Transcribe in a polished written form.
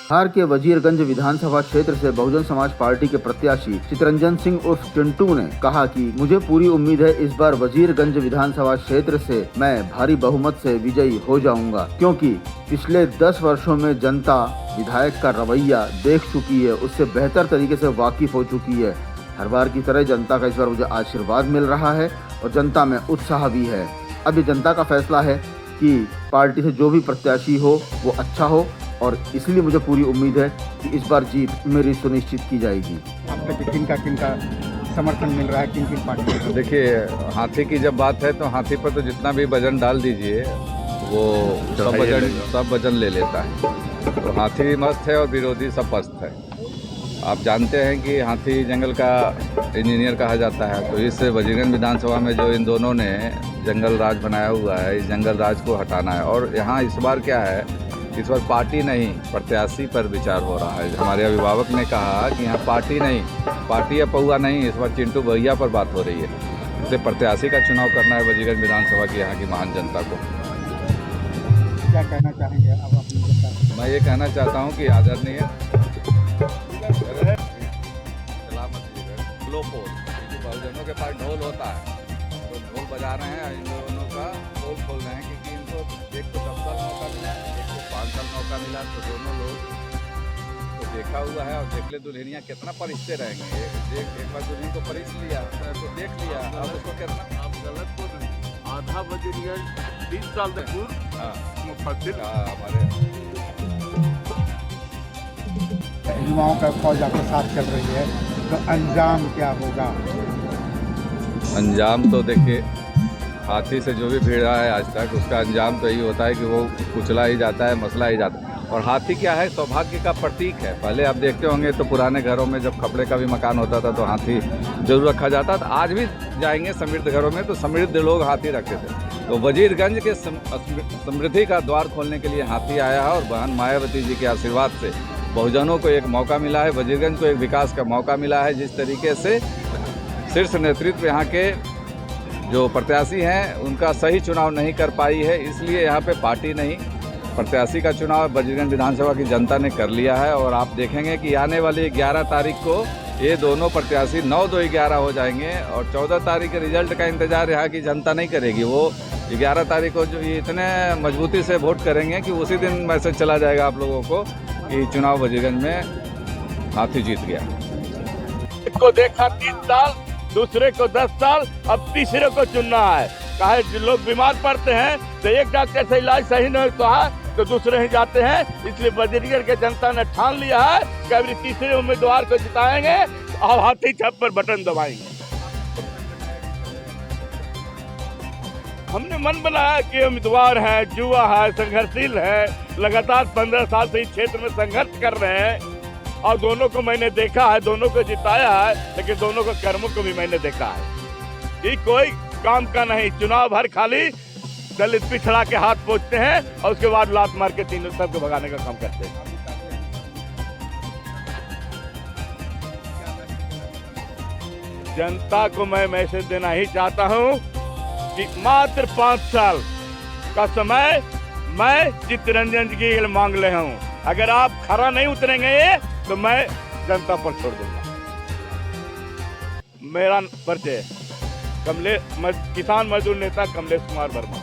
बिहार के वजीरगंज विधानसभा क्षेत्र से बहुजन समाज पार्टी के प्रत्याशी चितरंजन सिंह उर्फ चिंटू ने कहा कि मुझे पूरी उम्मीद है इस बार वजीरगंज विधानसभा क्षेत्र से मैं भारी बहुमत से विजयी हो जाऊंगा, क्योंकि पिछले 10 वर्षों में जनता विधायक का रवैया देख चुकी है, उससे बेहतर तरीके से वाकिफ हो चुकी है। हर बार की तरह जनता का इस बार मुझे आशीर्वाद मिल रहा है और जनता में उत्साह भी है। अब ये जनता का फैसला है कि पार्टी से जो भी प्रत्याशी हो वो अच्छा हो, और इसलिए मुझे पूरी उम्मीद है कि इस बार जीत मेरी सुनिश्चित की जाएगी। आपका किनका समर्थन मिल रहा है, किन किन पार्टी को? देखिए, हाथी की जब बात है तो हाथी पर तो जितना भी वजन डाल दीजिए वो सब वजन ले लेता है। तो हाथी मस्त है और विरोधी सब पस्त है। आप जानते हैं कि हाथी जंगल का इंजीनियर कहा जाता है, तो इस वजीरगंज विधानसभा में जो इन दोनों ने जंगल राज बनाया हुआ है, इस जंगल राज को हटाना है। और यहाँ इस बार क्या है, इस बार पार्टी नहीं प्रत्याशी पर विचार हो रहा है। हमारे अभिभावक ने कहा कि यहाँ पार्टी या पौआ नहीं, इस बार चिंटू भैया पर बात हो रही है। इसलिए प्रत्याशी का चुनाव करना है वजीरगंज विधानसभा की यहाँ की महान जनता को। क्या कहना चाहेंगे अब अपनी जनता को? मैं ये कहना चाहता हूँ कि आदरणीय बहुजनों के पास ढोल होता है, तो ढोल बजा रहे हैं, इन दोनों का ढोल खोल रहे हैं, क्योंकि इनको एक को 10 साल मौका मिला, एक को 5 साल मौका मिला। तो दोनों लोग तो देखा हुआ है, और देख ले दुल्हनिया कितना परिश्ते रहेंगे। एक बार दुल्हन को परिश लिया तो देख लिया, अब उसको कितना आप गलत बोल रहे हैं। आधा वजीरगंज 30 साल तक मुफद्दिल हमारे युवाओं का फौज आपके साथ चल रही है, तो अंजाम क्या होगा? अंजाम तो देखिए, हाथी से जो भी भिड़ा है आज तक, उसका अंजाम तो यही होता है कि वो कुचला ही जाता है, मसला ही जाता है। और हाथी क्या है, सौभाग्य का प्रतीक है। पहले आप देखते होंगे तो पुराने घरों में जब खपड़े का भी मकान होता था तो हाथी जरूर रखा जाता था। आज भी जाएंगे समृद्ध घरों में तो समृद्ध लोग हाथी रखते थे। तो वजीरगंज के समृद्धि का द्वार खोलने के लिए हाथी आया है, और बहन मायावती जी के आशीर्वाद से बहुजनों को एक मौका मिला है, वजीरगंज को एक विकास का मौका मिला है। जिस तरीके से शीर्ष नेतृत्व यहाँ के जो प्रत्याशी हैं उनका सही चुनाव नहीं कर पाई है, इसलिए यहाँ पे पार्टी नहीं प्रत्याशी का चुनाव वजीरगंज विधानसभा की जनता ने कर लिया है। और आप देखेंगे कि आने वाली 11 तारीख को ये दोनों प्रत्याशी 9-2-11 हो जाएंगे, और 14 तारीख के रिजल्ट का इंतजार यहाँ की जनता नहीं करेगी। वो 11 तारीख को जो इतने मजबूती से वोट करेंगे कि उसी दिन मैसेज चला जाएगा आप लोगों को कि चुनाव वजीरगंज में हाथी जीत गया। एक को देखा 30 साल, दूसरे को 10 साल, अब तीसरे को चुनना है। काहे जो लोग बीमार पड़ते हैं तो एक डॉक्टर से इलाज सही नहीं होता है तो दूसरे ही जाते हैं। इसलिए वजीरगंज के जनता ने ठान लिया है कि अभी तीसरे उम्मीदवार को जिताएंगे और हाथी छाप पर बटन दबाएंगे। हमने मन बनाया कि उम्मीदवार है, युवा है, संघर्षशील है, लगातार 15 साल से इस क्षेत्र में संघर्ष कर रहे हैं, और दोनों को मैंने देखा है, दोनों को जिताया है, लेकिन दोनों के कर्मों को भी मैंने देखा है। ये कोई काम का नहीं, चुनाव भर खाली दलित पिछड़ा के हाथ पहुंचते हैं और उसके बाद लात मार के तीनों सबको भगाने का काम करते हैं। जनता को मैं मैसेज देना ही चाहता हूं कि मात्र 5 साल का समय मैं चितरंजन जी की मांग ले हूं। अगर आप खरा नहीं उतरेंगे तो मैं जनता पर छोड़ दूंगा। मेरा परिचय किसान मजदूर नेता कमलेश कुमार वर्मा।